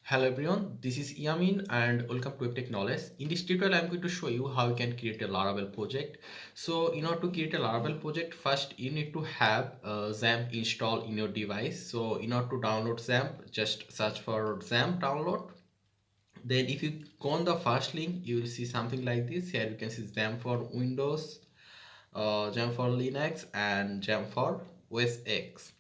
Hello everyone, this is Yamin and welcome to Webtech Knowledge. In this tutorial, I'm going to show you how you can create a Laravel project. So in order to create a Laravel project, first you need to have XAMPP installed in your device. So in order to download XAMPP, just search for XAMPP download. Then if you go on the first link, you will see something like this. Here you can see XAMPP for Windows, XAMPP for Linux and XAMPP for OS X.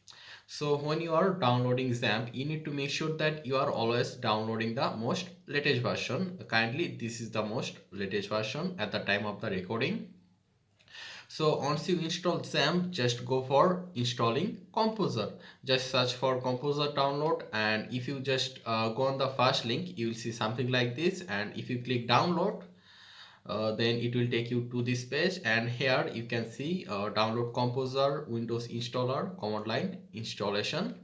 So when you are downloading XAMPP, you need to make sure that you are always downloading the most latest version. Currently, this is the most latest version at the time of the recording. So once you install XAMPP, just go for installing Composer. Just search for Composer download, and if you just go on the first link, you will see something like this. And if you click download, then it will take you to this page, and here you can see download Composer Windows installer command line installation,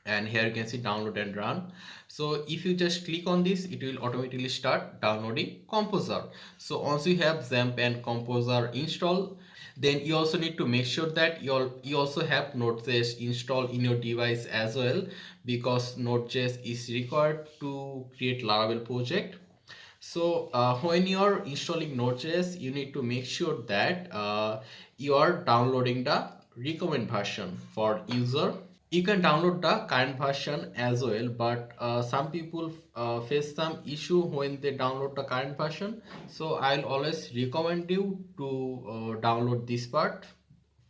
and here you can see download and run. So if you just click on this, it will automatically start downloading Composer. So once you have XAMPP and Composer installed, then you also need to make sure that you also have Node.js installed in your device as well, because Node.js is required to create Laravel project. So when you are installing Node.js, you need to make sure that you are downloading the recommend version for user. You can download the current version as well, but some people face some issue when they download the current version. So I'll always recommend you to download this part,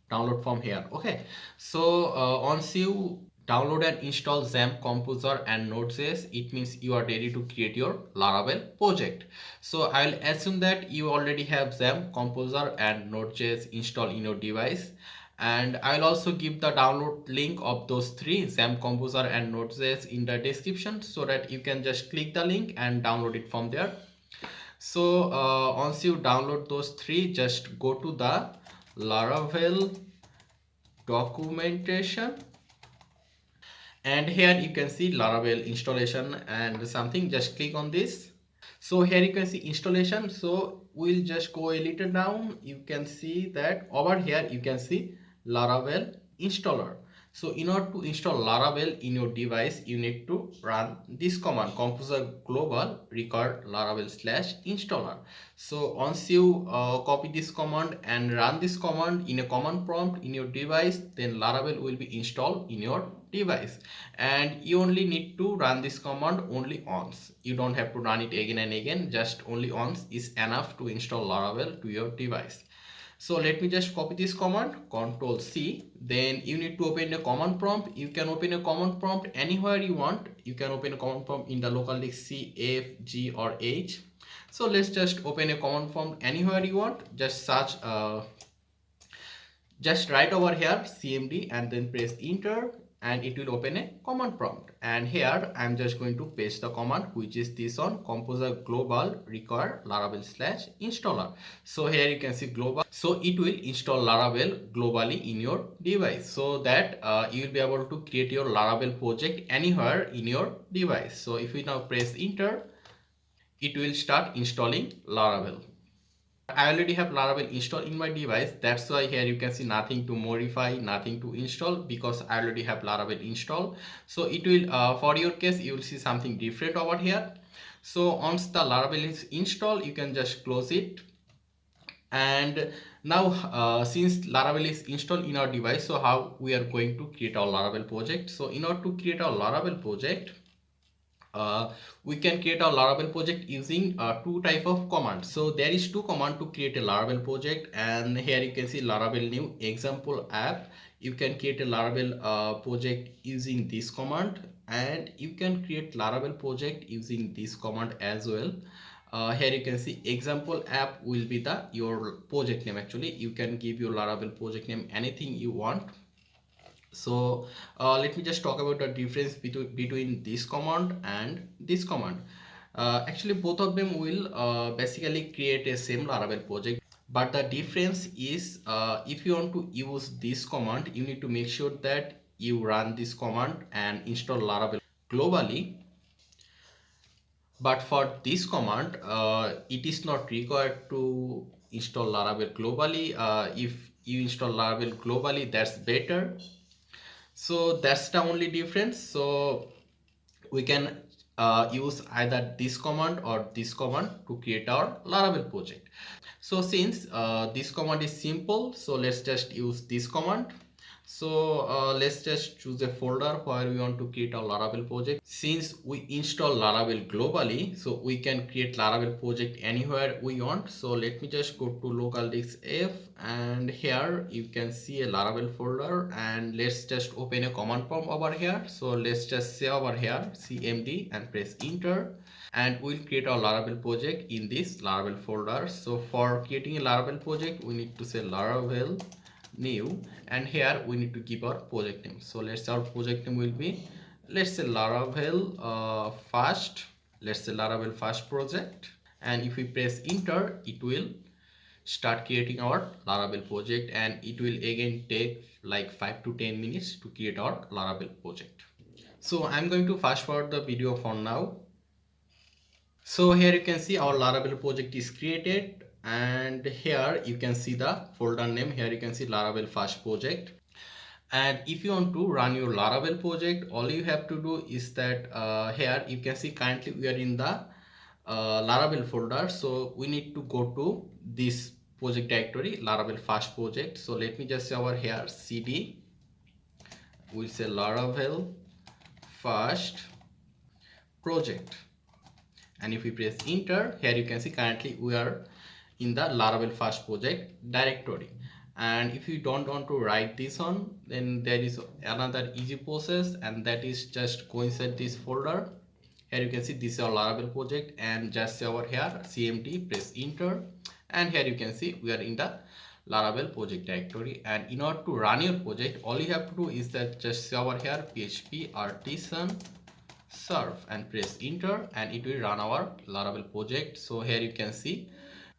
download from here. Okay, so once you download and install XAMPP, Composer and Node.js, it means you are ready to create your Laravel project. So I'll assume that you already have XAMPP, Composer and Node.js installed in your device, and I'll also give the download link of those three, XAMPP, Composer and Node.js, in the description, so that you can just click the link and download it from there. So once you download those three, just go to the Laravel documentation, and here you can see Laravel installation and something. Just click on this. So here you can see installation. So we'll just go a little down. You can see that over here you can see Laravel installer. So in order to install Laravel in your device, you need to run this command, composer global record laravel / installer. So once you copy this command and run this command in a command prompt in your device, then Laravel will be installed in your device. And you only need to run this command only once. You don't have to run it again and again. Just only once is enough to install Laravel to your device. So let me just copy this command, Control C. Then you need to open a command prompt. You can open a command prompt anywhere you want. You can open a command prompt in the local disk C, F, G or H. So let's just open a command prompt anywhere you want. Just search, just write over here CMD and then press enter, and it will open a command prompt. And here I'm just going to paste the command, which is this one, composer global require laravel / installer. So here you can see global, so it will install Laravel globally in your device, so that you will be able to create your Laravel project anywhere in your device. So if we now press enter, it will start installing Laravel. I already have Laravel installed in my device. That's why here you can see nothing to modify, nothing to install, because I already have Laravel installed. So it will, for your case, you will see something different over here. So once the Laravel is installed, you can just close it. And now since Laravel is installed in our device, so how we are going to create our Laravel project? So in order to create our Laravel project, we can create a Laravel project using two type of commands. So there is two command to create a Laravel project, and here you can see Laravel new example app. You can create a Laravel project using this command, and you can create Laravel project using this command as well. Here you can see example app will be the your project name. Actually, you can give your Laravel project name anything you want. So let me just talk about the difference between this command and this command. Actually both of them will basically create a same Laravel project, but the difference is if you want to use this command, you need to make sure that you run this command and install Laravel globally. But for this command, it is not required to install Laravel globally. If you install Laravel globally, that's better. So that's the only difference. So we can use either this command or this command to create our Laravel project. So since this command is simple, so let's just use this command. So let's just choose a folder where we want to create our Laravel project. Since we install Laravel globally, so we can create Laravel project anywhere we want. So let me just go to local disk F, and here you can see a Laravel folder, and let's just open a command prompt over here. So let's just say over here cmd and press enter, and we'll create our Laravel project in this Laravel folder. So for creating a Laravel project, we need to say Laravel new, and here we need to give our project name. So let's say our project name will be, let's say Laravel fast, let's say Laravel fast project, and if we press enter, it will start creating our Laravel project, and it will again take like 5 to 10 minutes to create our Laravel project. So I'm going to fast forward the video for now. So here you can see our Laravel project is created, and here you can see the folder name. Here you can see Laravel fast project. And if you want to run your Laravel project, all you have to do is that here you can see currently we are in the Laravel folder. So we need to go to this project directory, Laravel fast project. So let me just say over here cd, we'll say Laravel fast project, and if we press enter, here you can see currently we are in the Laravel fast project directory. And if you don't want to write this on, then there is another easy process, and that is just go inside this folder. Here you can see this is our Laravel project, and just say over here cmd, press enter, and here you can see we are in the Laravel project directory. And in order to run your project, all you have to do is that just say over here php artisan serve and press enter, and it will run our Laravel project. So here you can see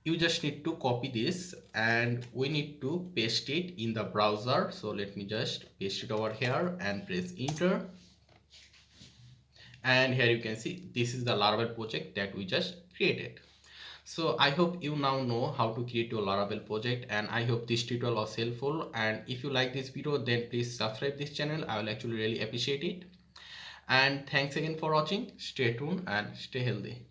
you just need to copy this, and we need to paste it in the browser. So let me just paste it over here and press enter, and here you can see this is the Laravel project that we just created. So I hope you now know how to create your Laravel project, and I hope this tutorial was helpful. And if you like this video, then please subscribe this channel. I will actually really appreciate it. And thanks again for watching. Stay tuned and stay healthy.